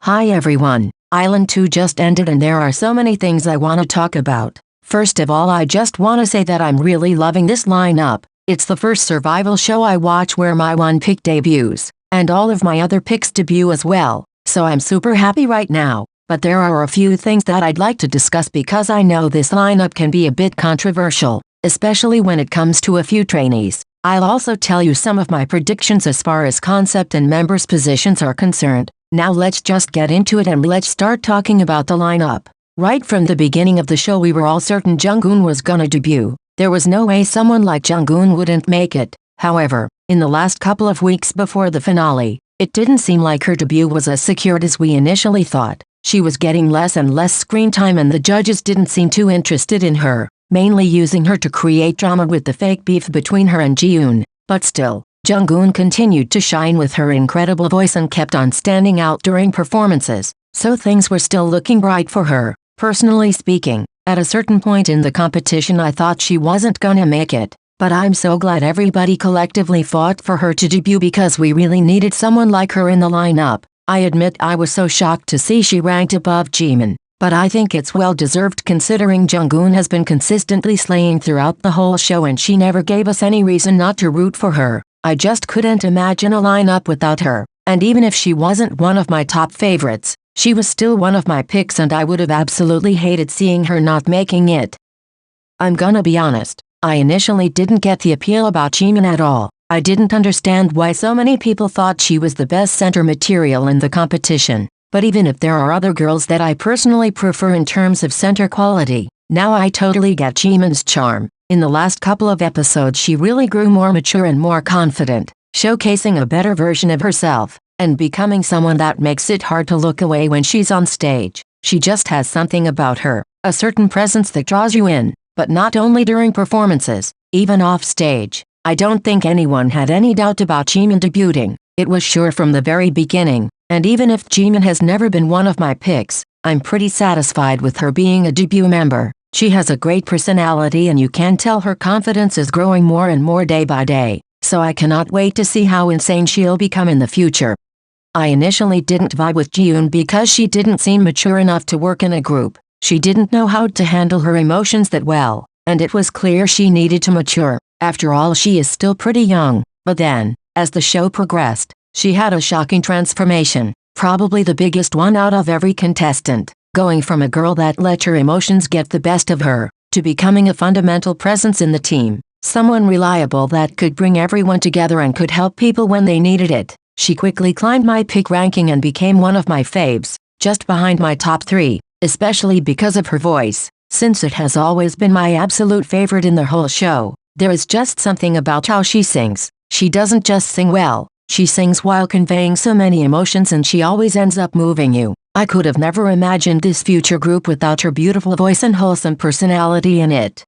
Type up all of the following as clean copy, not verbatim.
Hi everyone, Island 2 just ended and there are so many things I want to talk about. First of all, I just want to say that I'm really loving this lineup. It's the first survival show I watch where my one pick debuts, and all of my other picks debut as well, so I'm super happy right now. But there are a few things that I'd like to discuss because I know this lineup can be a bit controversial, especially when it comes to a few trainees. I'll also tell you some of my predictions as far as concept and members' positions are concerned. Now let's just get into it and let's start talking about the lineup. Right from the beginning of the show we were all certain jungeun was gonna debut. There was no way someone like jungeun wouldn't make it. However, in the last couple of weeks before the finale, it didn't seem like her debut was as secured as we initially thought. She was getting less and less screen time and the judges didn't seem too interested in her, mainly using her to create drama with the fake beef between her and Jiyoon. But still, jungeun continued to shine with her incredible voice and kept on standing out during performances, so things were still looking bright for her. Personally speaking, at a certain point in the competition I thought she wasn't gonna make it, but I'm so glad everybody collectively fought for her to debut because we really needed someone like her in the lineup. I admit I was so shocked to see she ranked above jeemin, but I think it's well deserved considering jungeun has been consistently slaying throughout the whole show and she never gave us any reason not to root for her. I just couldn't imagine a lineup without her, and even if she wasn't one of my top favorites, she was still one of my picks and I would have absolutely hated seeing her not making it. I'm gonna be honest, I initially didn't get the appeal about jeemin at all. I didn't understand why so many people thought she was the best center material in the competition, but even if there are other girls that I personally prefer in terms of center quality, now I totally get jeemin's charm. In the last couple of episodes she really grew more mature and more confident, showcasing a better version of herself, and becoming someone that makes it hard to look away when she's on stage. She just has something about her, a certain presence that draws you in, but not only during performances, even off stage. I don't think anyone had any doubt about jeemin debuting. It was sure from the very beginning, and even if jeemin has never been one of my picks, I'm pretty satisfied with her being a debut member. She has a great personality and you can tell her confidence is growing more and more day by day, so I cannot wait to see how insane she'll become in the future. I initially didn't vibe with Jiyoon because she didn't seem mature enough to work in a group. She didn't know how to handle her emotions that well, and it was clear she needed to mature. After all, she is still pretty young. But then, as the show progressed, she had a shocking transformation, probably the biggest one out of every contestant, going from a girl that let her emotions get the best of her, to becoming a fundamental presence in the team, someone reliable that could bring everyone together and could help people when they needed it. She quickly climbed my pick ranking and became one of my faves, just behind my top 3, especially because of her voice, since it has always been my absolute favorite in the whole show. There is just something about how she sings. She doesn't just sing well, she sings while conveying so many emotions and she always ends up moving you. I could have never imagined this future group without her beautiful voice and wholesome personality in it.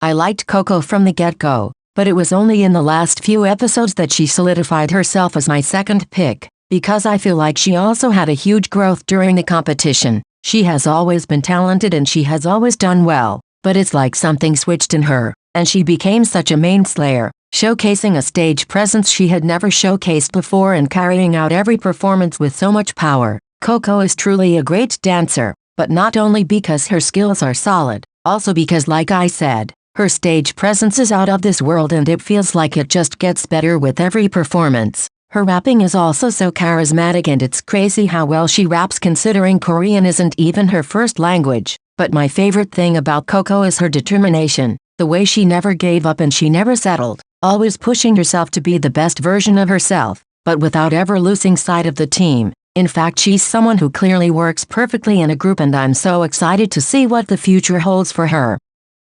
I liked Koko from the get-go, but it was only in the last few episodes that she solidified herself as my second pick, because I feel like she also had a huge growth during the competition. She has always been talented and she has always done well, but it's like something switched in her, and she became such a main slayer, showcasing a stage presence she had never showcased before and carrying out every performance with so much power. Koko is truly a great dancer, but not only because her skills are solid, also because, like I said, her stage presence is out of this world and it feels like it just gets better with every performance. Her rapping is also so charismatic and it's crazy how well she raps considering Korean isn't even her first language. But my favorite thing about Koko is her determination, the way she never gave up and she never settled, always pushing herself to be the best version of herself, but without ever losing sight of the team. In fact, she's someone who clearly works perfectly in a group and I'm so excited to see what the future holds for her.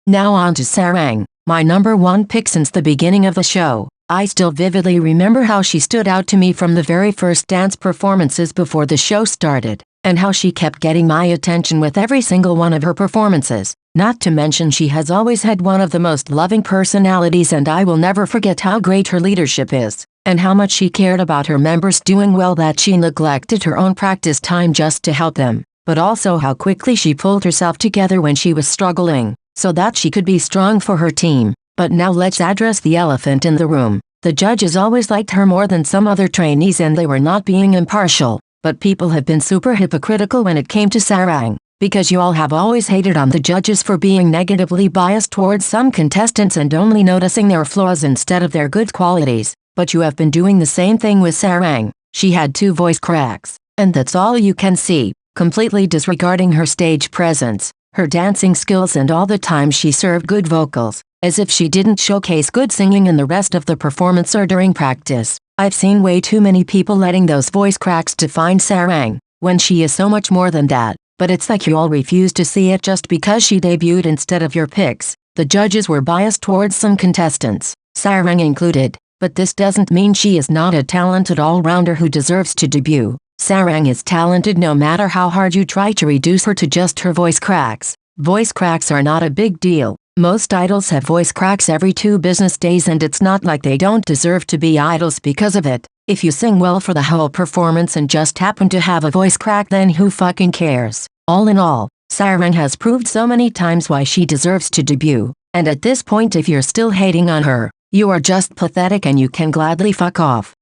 Now on to Sarang, my number 1 pick since the beginning of the show. I still vividly remember how she stood out to me from the very first dance performances before the show started, and how she kept getting my attention with every single one of her performances. Not to mention she has always had one of the most loving personalities and I will never forget how great her leadership is, and how much she cared about her members doing well that she neglected her own practice time just to help them, but also how quickly she pulled herself together when she was struggling, so that she could be strong for her team. But now let's address the elephant in the room. The judges always liked her more than some other trainees and they were not being impartial. but people have been super hypocritical when it came to sarang, because you all have always hated on the judges for being negatively biased towards some contestants and only noticing their flaws instead of their good qualities, but you have been doing the same thing with sarang. She had 2 voice cracks, and that's all you can see, completely disregarding her stage presence, her dancing skills and all the time she served good vocals, as if she didn't showcase good singing in the rest of the performance or during practice. I've seen way too many people letting those voice cracks define sarang, when she is so much more than that. But it's like you all refuse to see it just because she debuted instead of your picks. The judges were biased towards some contestants, sarang included, but this doesn't mean she is not a talented all-rounder who deserves to debut. Sarang is talented no matter how hard you try to reduce her to just her voice cracks. Voice cracks are not a big deal. Most idols have voice cracks every 2 business days and it's not like they don't deserve to be idols because of it. If you sing well for the whole performance and just happen to have a voice crack, then who fucking cares? All in all, sarang has proved so many times why she deserves to debut, and at this point if you're still hating on her, you are just pathetic and you can gladly fuck off.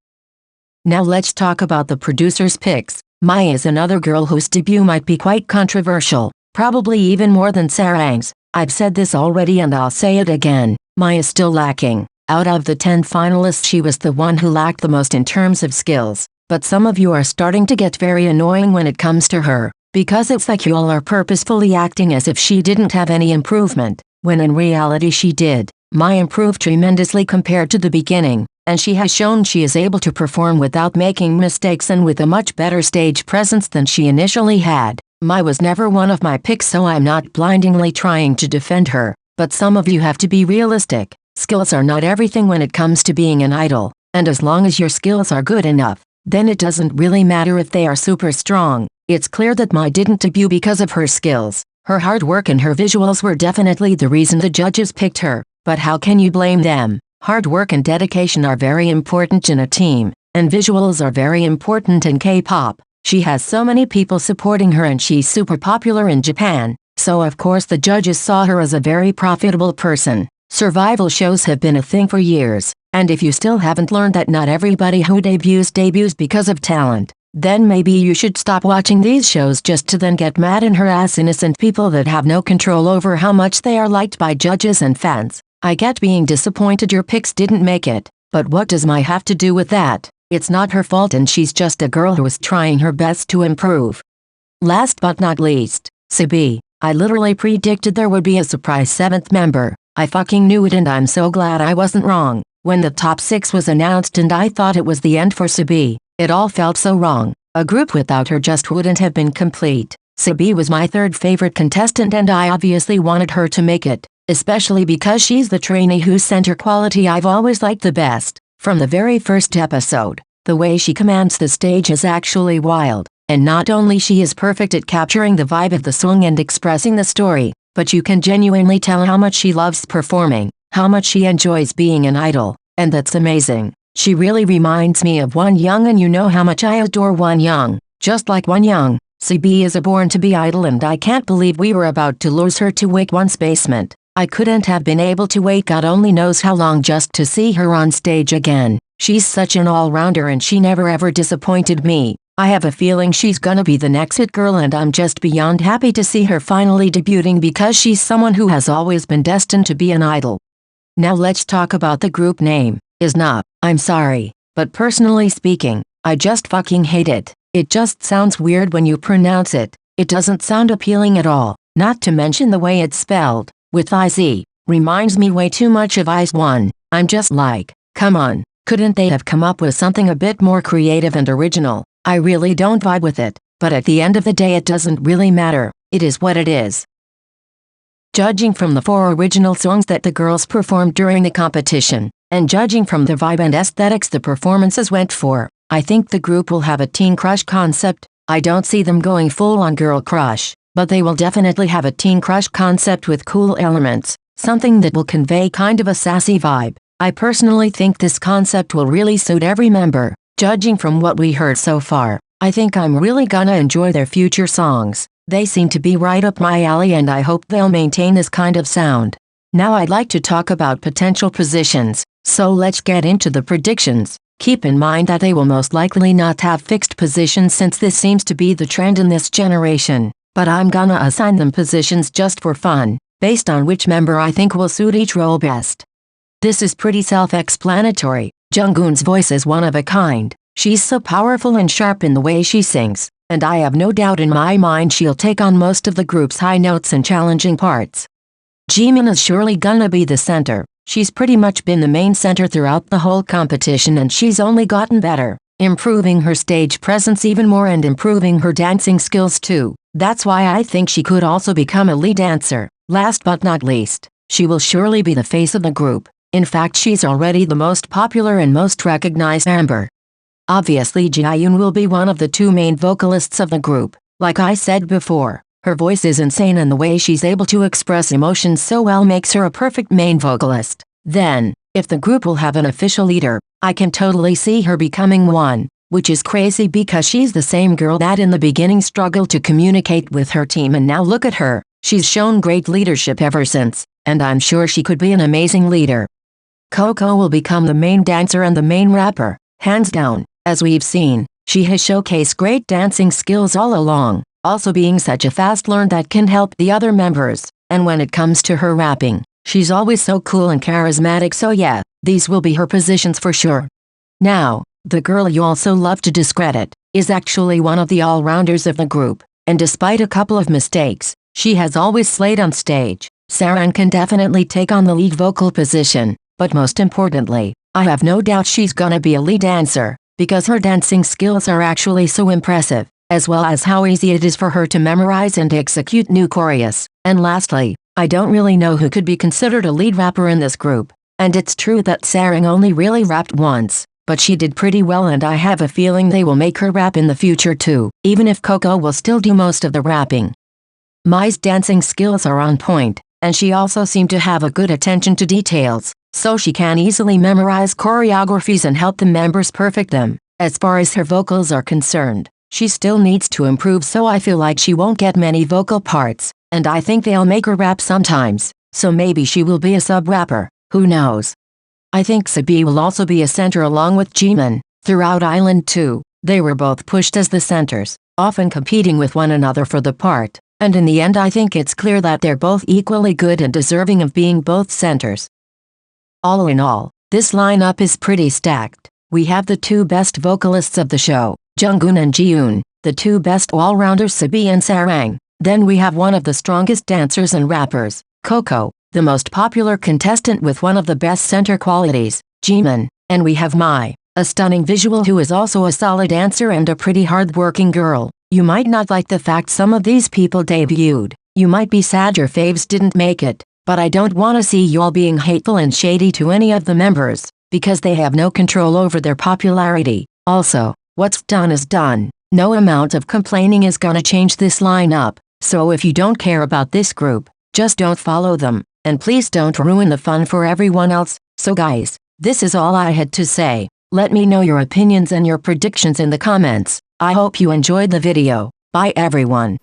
Now let's talk about the producers' picks. Maya is another girl whose debut might be quite controversial, probably even more than sarang's. I've said this already and I'll say it again, Maya's still lacking. Out of the 10 finalists she was the one who lacked the most in terms of skills, but some of you are starting to get very annoying when it comes to her, because it's like you all are purposefully acting as if she didn't have any improvement, when in reality she did. Maya improved tremendously compared to the beginning, and she has shown she is able to perform without making mistakes and with a much better stage presence than she initially had. Maya was never one of my picks, so I'm not blindingly trying to defend her, but some of you have to be realistic. Skills are not everything when it comes to being an idol, and as long as your skills are good enough, then it doesn't really matter if they are super strong. It's clear that Maya didn't debut because of her skills. Her hard work and her visuals were definitely the reason the judges picked her, but how can you blame them? Hard work and dedication are very important in a team, and visuals are very important in K-pop. She has so many people supporting her and she's super popular in Japan, so of course the judges saw her as a very profitable person. Survival shows have been a thing for years, and if you still haven't learned that not everybody who debuts because of talent, then maybe you should stop watching these shows just to then get mad and harass innocent people that have no control over how much they are liked by judges and fans. I get being disappointed your picks didn't make it, but what does Maya have to do with that? It's not her fault and she's just a girl who is trying her best to improve. Last but not least, saebi. I literally predicted there would be a surprise 7th member. I fucking knew it and I'm so glad I wasn't wrong. When the top 6 was announced and I thought it was the end for saebi, it all felt so wrong. A group without her just wouldn't have been complete. Saebi was my 3rd favorite contestant and I obviously wanted her to make it, especially because she's the trainee whose center quality I've always liked the best. From the very first episode, the way she commands the stage is actually wild, and not only she is perfect at capturing the vibe of the song and expressing the story, but you can genuinely tell how much she loves performing, how much she enjoys being an idol, and that's amazing. She really reminds me of Wonyoung and you know how much I adore Wonyoung. Just like Wonyoung, saebi is a born-to-be idol and I can't believe we were about to lose her to Wake1's basement. I couldn't have been able to wait God only knows how long just to see her on stage again. She's such an all-rounder and she never ever disappointed me. I have a feeling she's gonna be the next hit girl and I'm just beyond happy to see her finally debuting because she's someone who has always been destined to be an idol. Now let's talk about the group name. ILAND2's. I'm sorry, but personally speaking, I just fucking hate it. It just sounds weird when you pronounce it. It doesn't sound appealing at all, not to mention the way it's spelled, with IZ. Reminds me way too much of IZ*ONE. I'm just like, come on, couldn't they have come up with something a bit more creative and original? I really don't vibe with it, but at the end of the day it doesn't really matter. It is what it is. Judging from the 4 original songs that the girls performed during the competition, and judging from the vibe and aesthetics the performances went for, I think the group will have a teen crush concept. I don't see them going full on girl crush, but they will definitely have a teen crush concept with cool elements, something that will convey kind of a sassy vibe. I personally think this concept will really suit every member. Judging from what we heard so far, I think I'm really gonna enjoy their future songs. They seem to be right up my alley and I hope they'll maintain this kind of sound. Now I'd like to talk about potential positions, so let's get into the predictions. Keep in mind that they will most likely not have fixed positions since this seems to be the trend in this generation, but I'm gonna assign them positions just for fun, based on which member I think will suit each role best. This is pretty self-explanatory. Jungeun's voice is one of a kind. She's so powerful and sharp in the way she sings, and I have no doubt in my mind she'll take on most of the group's high notes and challenging parts. Jimin is surely gonna be the center. She's pretty much been the main center throughout the whole competition and she's only gotten better, improving her stage presence even more and improving her dancing skills too. That's why I think she could also become a lead dancer. Last but not least, she will surely be the face of the group. In fact, she's already the most popular and most recognized member. Obviously, Jiyoon will be one of the two main vocalists of the group. Like I said before, her voice is insane and the way she's able to express emotions so well makes her a perfect main vocalist. Then, if the group will have an official leader, I can totally see her becoming one, which is crazy because she's the same girl that in the beginning struggled to communicate with her team and now look at her, she's shown great leadership ever since, and I'm sure she could be an amazing leader. Koko will become the main dancer and the main rapper, hands down. As we've seen, she has showcased great dancing skills all along, also being such a fast learner that can help the other members, and when it comes to her rapping, she's always so cool and charismatic, so yeah, these will be her positions for sure. Now, the girl you also love to discredit, is actually one of the all-rounders of the group, and despite a couple of mistakes, she has always slayed on stage. Sarang can definitely take on the lead vocal position, but most importantly, I have no doubt she's gonna be a lead dancer, because her dancing skills are actually so impressive, as well as how easy it is for her to memorize and execute new choreos. And lastly, I don't really know who could be considered a lead rapper in this group, and it's true that Sarang only really rapped once, but she did pretty well and I have a feeling they will make her rap in the future too, even if Koko will still do most of the rapping. Mai's dancing skills are on point, and she also seemed to have a good attention to details, so she can easily memorize choreographies and help the members perfect them. As far as her vocals are concerned, she still needs to improve, so I feel like she won't get many vocal parts, and I think they'll make her rap sometimes, so maybe she will be a sub-rapper, who knows. I think saebi will also be a center along with jeemin. Throughout Island 2, they were both pushed as the centers, often competing with one another for the part, and in the end I think it's clear that they're both equally good and deserving of being both centers. All in all, this lineup is pretty stacked. We have the two best vocalists of the show, Jungeun and Jiyoon, the two best all-rounders saebi and sarang. Then we have one of the strongest dancers and rappers, Koko, the most popular contestant with one of the best center qualities, jeemin, and we have Mai, a stunning visual who is also a solid dancer and a pretty hard-working girl. You might not like the fact some of these people debuted. You might be sad your faves didn't make it. But I don't want to see y'all being hateful and shady to any of the members, because they have no control over their popularity. Also, what's done is done. No amount of complaining is gonna change this lineup, so if you don't care about this group, just don't follow them, and please don't ruin the fun for everyone else. So guys, this is all I had to say. Let me know your opinions and your predictions in the comments. I hope you enjoyed the video. Bye everyone.